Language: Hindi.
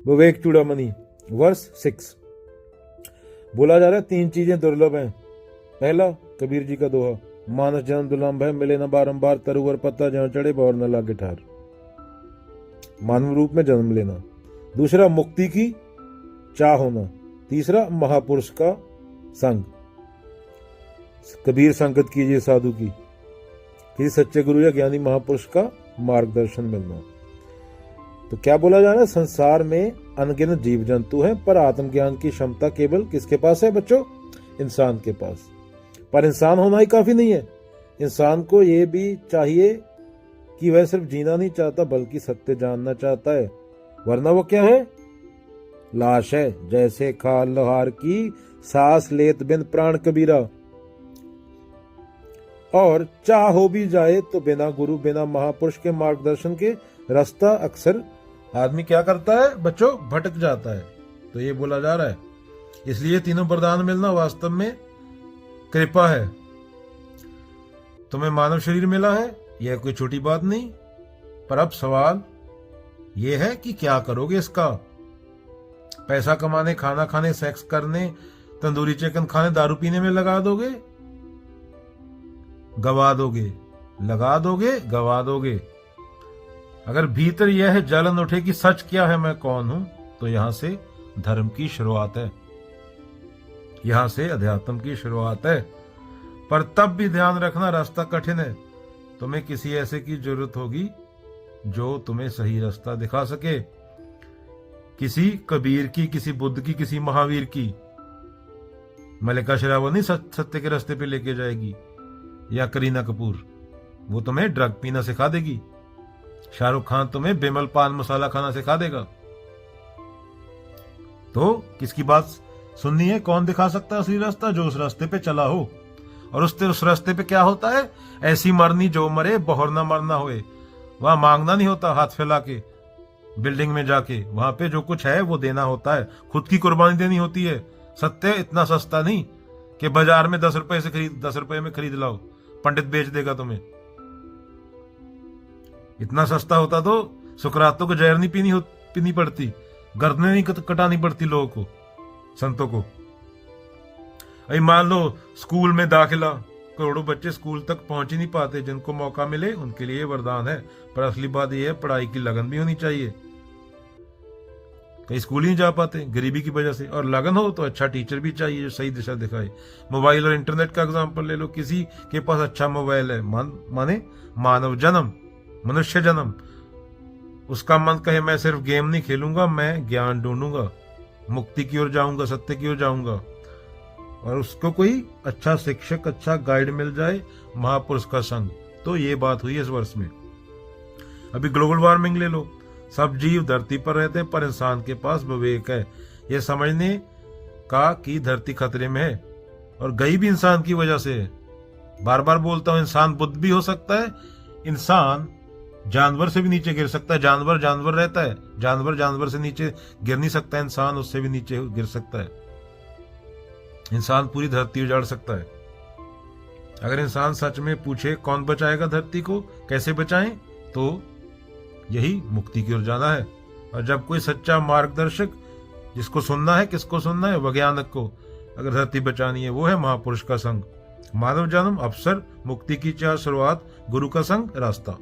विवेक चूड़ामणि वर्स 6। बोला जा रहा है 3 चीजें दुर्लभ हैं। पहला, कबीर जी का दोहा, मानस जन्म दुर्लभ है, मिले न बारंबार, तरुवर पत्ता जहां चढ़े बहुर न लागे ठार। मानव रूप में जन्म लेना। दूसरा, मुक्ति की चाह होना। तीसरा, महापुरुष का संग। कबीर संगत कीजिए साधु की, किसी सच्चे गुरु या ज्ञानी महापुरुष का मार्गदर्शन मिलना। तो क्या बोला जा रहा है, संसार में अनगिनत जीव जंतु हैं, पर आत्मज्ञान की क्षमता केवल किसके पास है बच्चों? इंसान के पास। पर इंसान होना ही काफी नहीं है, इंसान को ये भी चाहिए कि वह सिर्फ जीना नहीं चाहता बल्कि सत्य जानना चाहता है, वरना वो क्या है? लाश है। जैसे खाल लोहार की, सांस लेत बिन प्राण कबीरा। और चाह हो भी जाए तो बिना गुरु बिना महापुरुष के मार्गदर्शन के रास्ता अक्सर आदमी क्या करता है बच्चों? भटक जाता है। तो ये बोला जा रहा है, इसलिए तीनों वरदान मिलना वास्तव में कृपा है। तुम्हें मानव शरीर मिला है, यह कोई छोटी बात नहीं, पर अब सवाल यह है कि क्या करोगे इसका? पैसा कमाने, खाना खाने, सेक्स करने, तंदूरी चिकन खाने, दारू पीने में लगा दोगे, गवा दोगे, लगा दोगे, गवा दोगे। अगर भीतर यह जलन उठे कि सच क्या है, मैं कौन हूं, तो यहां से धर्म की शुरुआत है, यहां से अध्यात्म की शुरुआत है। पर तब भी ध्यान रखना, रास्ता कठिन है। तुम्हें किसी ऐसे की जरूरत होगी जो तुम्हें सही रास्ता दिखा सके। किसी कबीर की, किसी बुद्ध की, किसी महावीर की। मल्लिका शेरावत नहीं सत्य के रास्ते पे लेके जाएगी, या करीना कपूर, वो तुम्हें ड्रग पीना सिखा देगी। शाहरुख खान तुम्हें बेमल पान मसाला खाना सिखा देगा। तो किसकी बात सुननी है? कौन दिखा सकता है असली रास्ता? जो उस रास्ते पे चला हो। और उस रास्ते पे क्या होता है? ऐसी मरनी जो मरे बहुर ना मरना होए। वहां मांगना नहीं होता हाथ फैला के, बिल्डिंग में जाके। वहां पे जो कुछ है वो देना होता है, खुद की कुर्बानी देनी होती है। सत्य इतना सस्ता नहीं कि बाजार में 10 रुपए में खरीद लाओ, पंडित बेच देगा तुम्हें। इतना सस्ता होता तो सुकरातों को जहर नहीं पीनी पड़ती, गर्दनें नहीं कटानी पड़ती लोगों को, संतों को। अरे मान लो स्कूल में दाखिला, करोड़ों बच्चे स्कूल तक पहुंच ही नहीं पाते। जिनको मौका मिले उनके लिए वरदान है, पर असली बात यह है पढ़ाई की लगन भी होनी चाहिए। कई स्कूल ही नहीं जा पाते गरीबी की वजह से, और लगन हो तो अच्छा टीचर भी चाहिए जो सही दिशा दिखाए। मोबाइल और इंटरनेट का एग्जांपल ले लो, किसी के पास अच्छा मोबाइल है, माने मानव जन्म, मनुष्य जन्म, उसका मन कहे मैं सिर्फ गेम नहीं खेलूंगा, मैं ज्ञान ढूंढूंगा, मुक्ति की ओर जाऊंगा, सत्य की ओर जाऊंगा, और उसको कोई अच्छा शिक्षक, अच्छा गाइड मिल जाए, महापुरुष का संग। तो ये बात हुई इस वर्ष में। अभी ग्लोबल वार्मिंग ले लो, सब जीव धरती पर रहते हैं, पर इंसान के पास विवेक है यह समझने का कि धरती खतरे में है, और गई भी इंसान की वजह से है। बार बार बोलता हूं, इंसान बुद्ध भी हो सकता है, इंसान जानवर से भी नीचे गिर सकता है। जानवर जानवर रहता है, जानवर जानवर से नीचे गिर नहीं सकता, इंसान उससे भी नीचे गिर सकता है। इंसान पूरी धरती उजाड़ सकता है। अगर इंसान सच में पूछे कौन बचाएगा धरती को, कैसे बचाएं, तो यही मुक्ति की ओर जाना है। और जब कोई सच्चा मार्गदर्शक, जिसको सुनना है, किसको सुनना है? वैज्ञानिक को। अगर धरती बचानी है, वो है महापुरुष का संग। मानव जन्म, अवसर, मुक्ति की चाह, शुरुआत, गुरु का संग, रास्ता।